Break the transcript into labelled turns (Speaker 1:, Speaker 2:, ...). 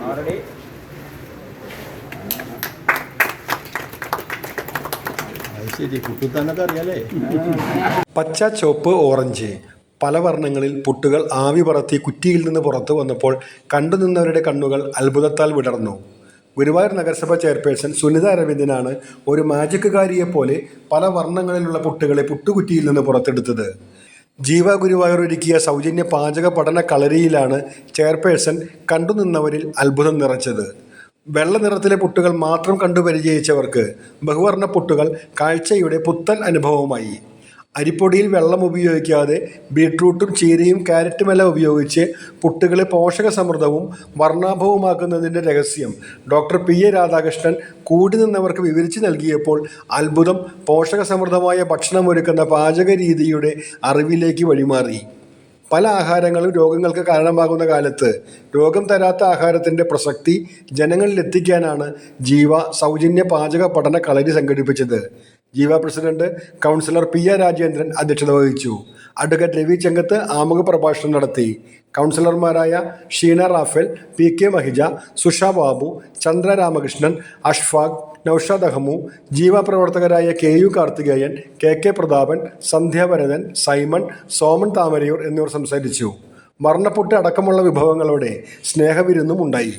Speaker 1: Already
Speaker 2: ശരി, കുട്ടിത്താനൊക്കെ അറിയാലേ.
Speaker 3: പച്ച, ചുവപ്പ്, ഓറഞ്ച് പല വർണ്ണങ്ങളിൽ പുട്ടുകൾ ആവി പറത്തി കുറ്റിയിൽ നിന്ന് പുറത്തു വന്നപ്പോൾ കണ്ടുനിന്നവരുടെ കണ്ണുകൾ അത്ഭുതത്താൽ വിടർന്നു. ഗുരുവായൂർ നഗരസഭ ചെയർപേഴ്സൺ സുനിത അരവിന്ദനാണ് ഒരു മാജിക്കുകാരിയെപ്പോലെ പല വർണ്ണങ്ങളിലുള്ള പുട്ടുകളെ പുട്ടുകുറ്റിയിൽ നിന്ന് പുറത്തെടുത്തത്. ജീവ ഗുരുവായൂർ ഒരുക്കിയ സൗജന്യ പാചക പഠന കളരിയിലാണ് ചെയർപേഴ്സൺ കണ്ടുനിന്നവരിൽ അത്ഭുതം നിറച്ചത്. വെള്ള നിറത്തിലെ പുട്ടുകൾ മാത്രം കണ്ടു പരിചയിച്ചവർക്ക് ബഹുവർണ്ണ പുട്ടുകൾ കാഴ്ചയുടെ പുത്തൻ അനുഭവമായി. അരിപ്പൊടിയിൽ വെള്ളം ഉപയോഗിക്കാതെ ബീട്രൂട്ടും ചീരയും ക്യാരറ്റുമെല്ലാം ഉപയോഗിച്ച് പുട്ടുകളെ പോഷക സമൃദ്ധവും വർണ്ണാഭവുമാക്കുന്നതിൻ്റെ രഹസ്യം ഡോക്ടർ പി എ രാധാകൃഷ്ണൻ കൂടി നിന്നവർക്ക് വിവരിച്ചു നൽകിയപ്പോൾ അത്ഭുതം പോഷക സമൃദ്ധമായ ഭക്ഷണമൊരുക്കുന്ന പാചക രീതിയുടെ അറിവിലേക്ക് വഴിമാറി. പല ആഹാരങ്ങളും രോഗങ്ങൾക്ക് കാരണമാകുന്ന കാലത്ത് രോഗം തരാത്ത ആഹാരത്തിൻ്റെ പ്രസക്തി ജനങ്ങളിലെത്തിക്കാനാണ് ജീവ സൗജന്യ പാചക പഠന കളരി സംഘടിപ്പിച്ചത്. Jeeva president councillor P A Rajendran അധ്യക്ഷത വഹിച്ചു. അഡ്വക്കേറ്റ് രവി ചെങ്കത്ത് ആമുഖ പ്രഭാഷണം നടത്തി. കൗൺസിലർമാരായ ഷീന റാഫേൽ, പി കെ മഹിജ, സുഷ ബാബു, ചന്ദ്ര രാമകൃഷ്ണൻ, അഷ്ഫാഖ്, നൌഷാദ് അഹമ്മു, ജീവ പ്രവർത്തകരായ K U Karthikeyan, K K Prathapan, Sandhyabharathan, Simon, Soman Thamarayoor എന്നിവർ സംസാരിച്ചു. വർണ്ണപ്പുട്ട് അടക്കമുള്ള വിഭവങ്ങളോടെ സ്നേഹവിരുന്നും ഉണ്ടായി.